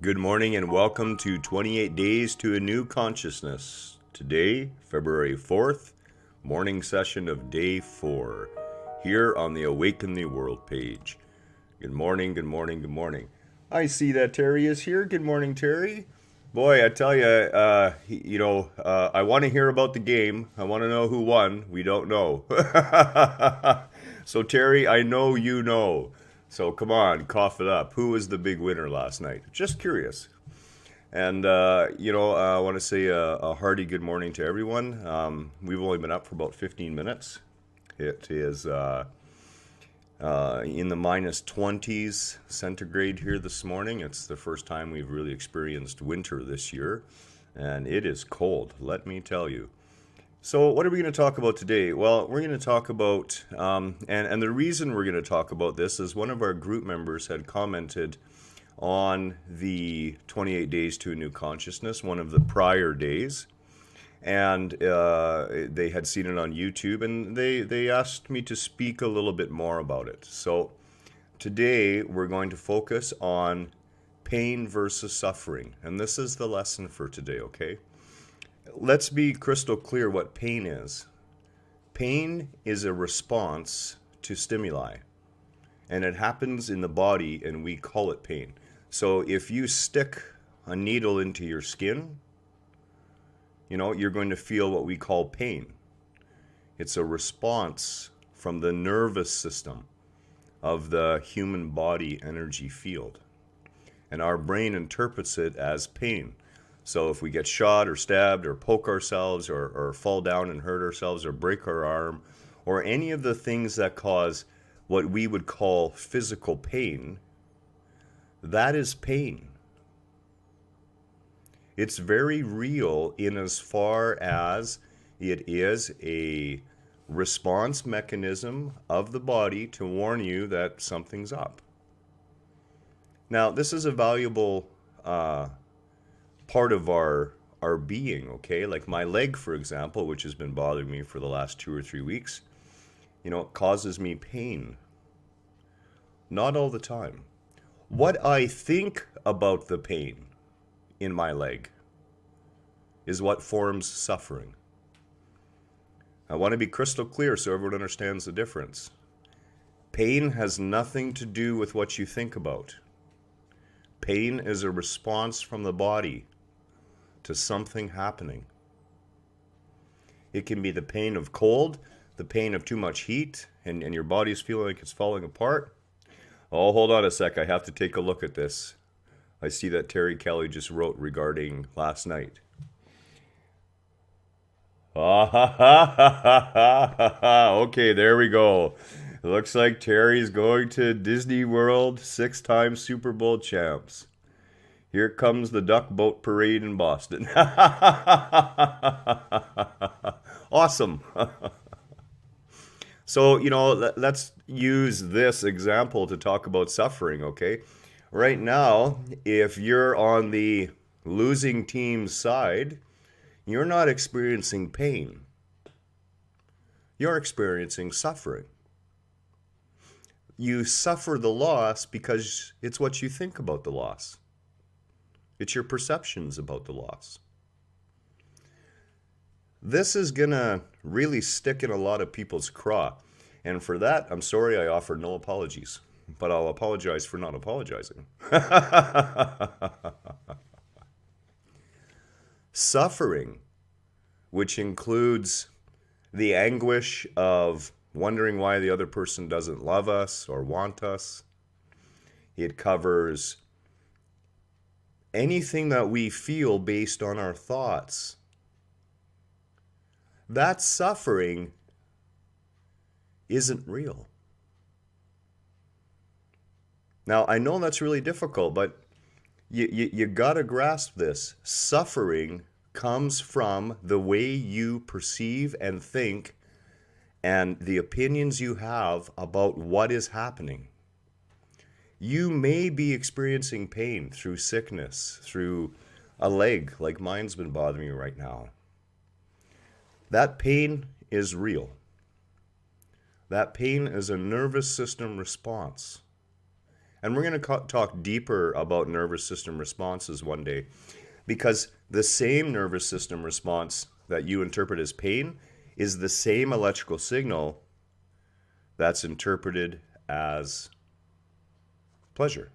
Good morning and welcome to 28 Days to a New Consciousness. Today, February 4th, morning session of day 4, here on the Awaken the World page. Good morning, good morning, good morning. I see that Terry is here. Good morning, Terry. Boy, I tell you, I want to hear about the game. I want to know who won. We don't know. So, Terry, I know you know. So, come on, cough it up. Who was the big winner last night? Just curious. And, I want to say a hearty good morning to everyone. We've only been up for about 15 minutes. It is in the minus 20s centigrade here this morning. It's the first time we've really experienced winter this year, and it is cold, let me tell you. So what are we going to talk about today? Well, we're going to talk about, and the reason we're going to talk about this is one of our group members had commented on the 28 Days to a New Consciousness, one of the prior days, and they had seen it on YouTube, and they asked me to speak a little bit more about it. So today we're going to focus on pain versus suffering, and this is the lesson for today, okay? Let's be crystal clear what pain is. Pain is a response to stimuli, and it happens in the body, and we call it pain. So if you stick a needle into your skin, you're going to feel what we call pain. It's a response from the nervous system of the human body energy field. And our brain interprets it as pain. So if we get shot or stabbed or poke ourselves or fall down and hurt ourselves or break our arm or any of the things that cause what we would call physical pain, that is pain. It's very real in as far as it is a response mechanism of the body to warn you that something's up. Now, this is a valuable part of our being, okay? Like my leg, for example, which has been bothering me for the last 2 or 3 weeks, it causes me pain. Not all the time. What I think about the pain in my leg is what forms suffering. I want to be crystal clear so everyone understands the difference. Pain has nothing to do with what you think about. Pain is a response from the body to something happening. It can be the pain of cold, the pain of too much heat, and your body's feeling like it's falling apart. Oh, hold on a sec. I have to take a look at this. I see that Terry Kelly just wrote regarding last night. Okay, there we go. It looks like Terry's going to Disney World, 6-time Super Bowl champs. Here comes the duck boat parade in Boston. Awesome. So, let's use this example to talk about suffering, okay? Right now, if you're on the losing team's side, you're not experiencing pain. You're experiencing suffering. You suffer the loss because it's what you think about the loss. It's your perceptions about the loss. This is going to really stick in a lot of people's craw. And for that, I'm sorry, I offer no apologies. But I'll apologize for not apologizing. Suffering, which includes the anguish of wondering why the other person doesn't love us or want us. It covers anything that we feel based on our thoughts. That suffering isn't real. Now, I know that's really difficult, but you gotta grasp this. Suffering comes from the way you perceive and think and the opinions you have about what is happening. You may be experiencing pain through sickness, through a leg like mine's been bothering you right now. That pain is real. That pain is a nervous system response. And we're going to talk deeper about nervous system responses one day, because the same nervous system response that you interpret as pain is the same electrical signal that's interpreted as pleasure.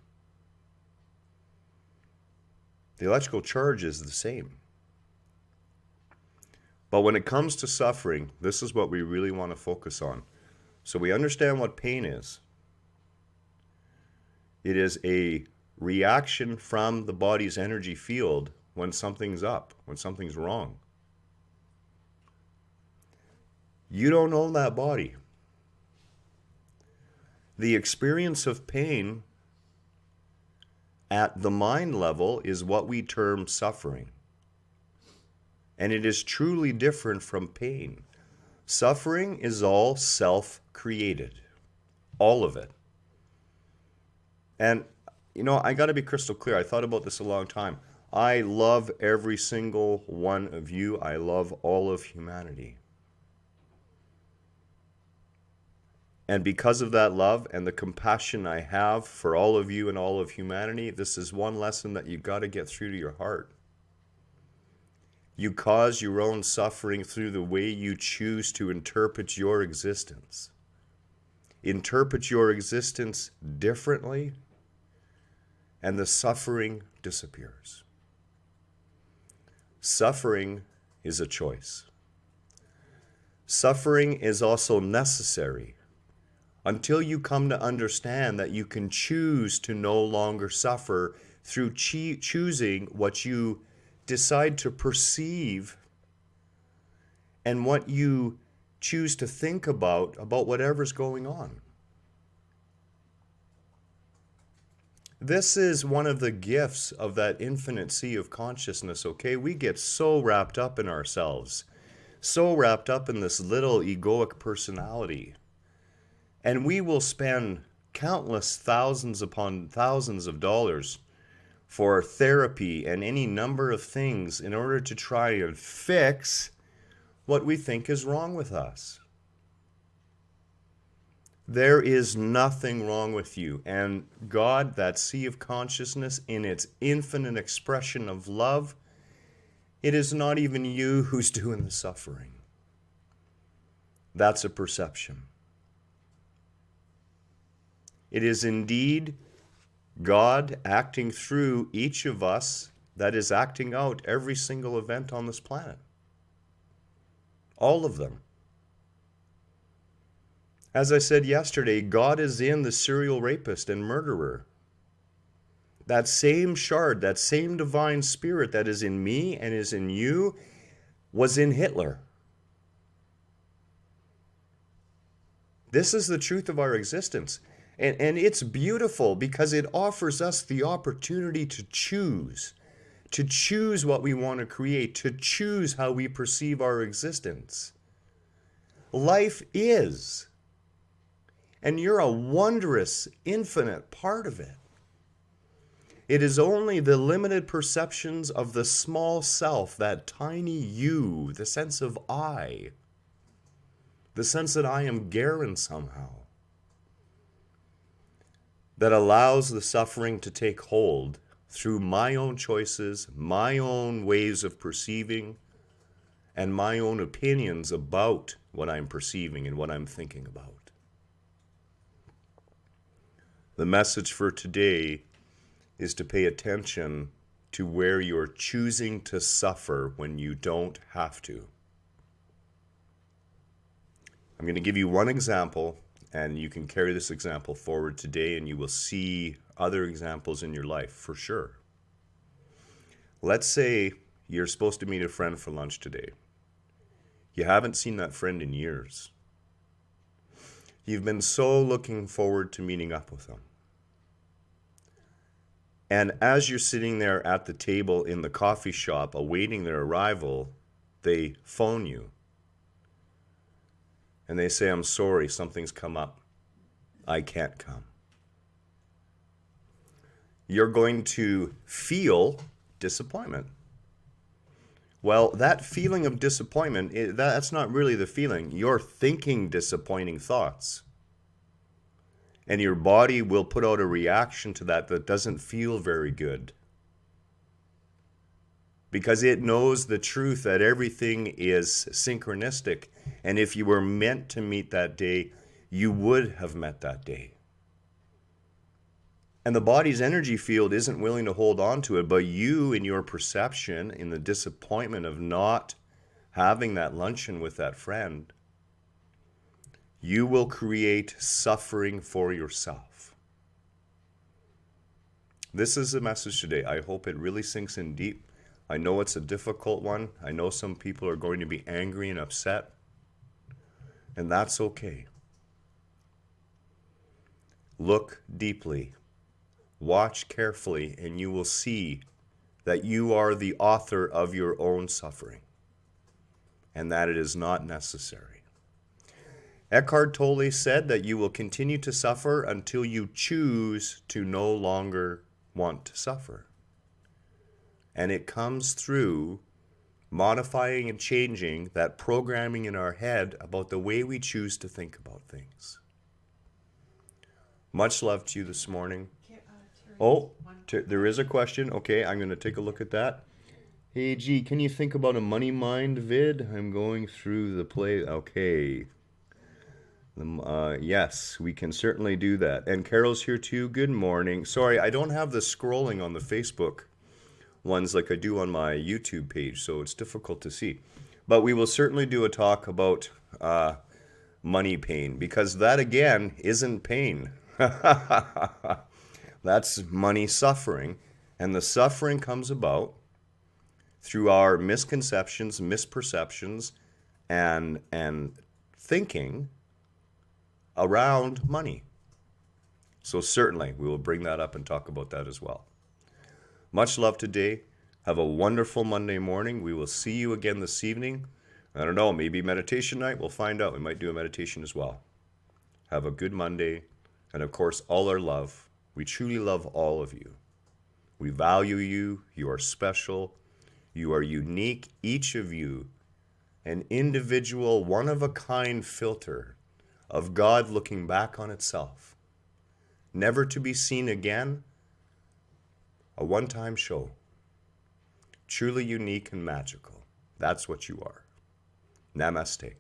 The electrical charge is the same. But when it comes to suffering, this is what we really want to focus on. So we understand what pain is. It is a reaction from the body's energy field when something's up, when something's wrong. You don't own that body. The experience of pain at the mind level is what we term suffering. And it is truly different from pain. Suffering is all self-created. All of it. And, I got to be crystal clear. I thought about this a long time. I love every single one of you. I love all of humanity. And because of that love and the compassion I have for all of you and all of humanity, this is one lesson that you got to get through to your heart. You cause your own suffering through the way you choose to interpret your existence. Interpret your existence differently, and the suffering disappears. Suffering is a choice. Suffering is also necessary until you come to understand that you can choose to no longer suffer through choosing what you decide to perceive and what you choose to think about whatever's going on. This is one of the gifts of that infinite sea of consciousness, okay? We get so wrapped up in ourselves, so wrapped up in this little egoic personality. And we will spend countless thousands upon thousands of dollars for therapy and any number of things in order to try and fix what we think is wrong with us. There is nothing wrong with you. And God, that sea of consciousness, in its infinite expression of love, it is not even you who's doing the suffering. That's a perception. It is indeed God acting through each of us that is acting out every single event on this planet. All of them. As I said yesterday, God is in the serial rapist and murderer. That same shard, that same divine spirit that is in me and is in you was in Hitler. This is the truth of our existence. And it's beautiful because it offers us the opportunity to choose what we want to create, to choose how we perceive our existence. Life is, and you're a wondrous, infinite part of it. It is only the limited perceptions of the small self, that tiny you, the sense of I, the sense that I am Garen somehow, that allows the suffering to take hold through my own choices, my own ways of perceiving, and my own opinions about what I'm perceiving and what I'm thinking about. The message for today is to pay attention to where you're choosing to suffer when you don't have to. I'm going to give you one example, and you can carry this example forward today, and you will see other examples in your life for sure. Let's say you're supposed to meet a friend for lunch today. You haven't seen that friend in years. You've been so looking forward to meeting up with them. And as you're sitting there at the table in the coffee shop awaiting their arrival, they phone you. And they say, "I'm sorry, something's come up. I can't come." You're going to feel disappointment. Well, that feeling of disappointment, that's not really the feeling. You're thinking disappointing thoughts. And your body will put out a reaction to that doesn't feel very good. Because it knows the truth that everything is synchronistic. And if you were meant to meet that day, you would have met that day. And the body's energy field isn't willing to hold on to it, but you, in your perception, in the disappointment of not having that luncheon with that friend, you will create suffering for yourself. This is the message today. I hope it really sinks in deep. I know it's a difficult one. I know some people are going to be angry and upset, and that's okay. Look deeply, watch carefully, and you will see that you are the author of your own suffering, and that it is not necessary. Eckhart Tolle said that you will continue to suffer until you choose to no longer want to suffer. And it comes through modifying and changing that programming in our head about the way we choose to think about things. Much love to you this morning. Oh, there is a question. Okay, I'm going to take a look at that. Hey, G, can you think about a Money Mind vid? I'm going through the play. Okay. Yes, we can certainly do that. And Carol's here too. Good morning. Sorry, I don't have the scrolling on the Facebook ones like I do on my YouTube page, so it's difficult to see. But we will certainly do a talk about money pain, because that, again, isn't pain. That's money suffering. And the suffering comes about through our misconceptions, misperceptions, and thinking around money. So certainly we will bring that up and talk about that as well. Much love today. Have a wonderful Monday morning. We will see you again this evening. I don't know, maybe meditation night. We'll find out. We might do a meditation as well. Have a good Monday. And of course, all our love. We truly love all of you. We value you. You are special. You are unique. Each of you, an individual, one-of-a-kind filter of God looking back on itself. Never to be seen again. A one-time show. Truly unique and magical. That's what you are. Namaste.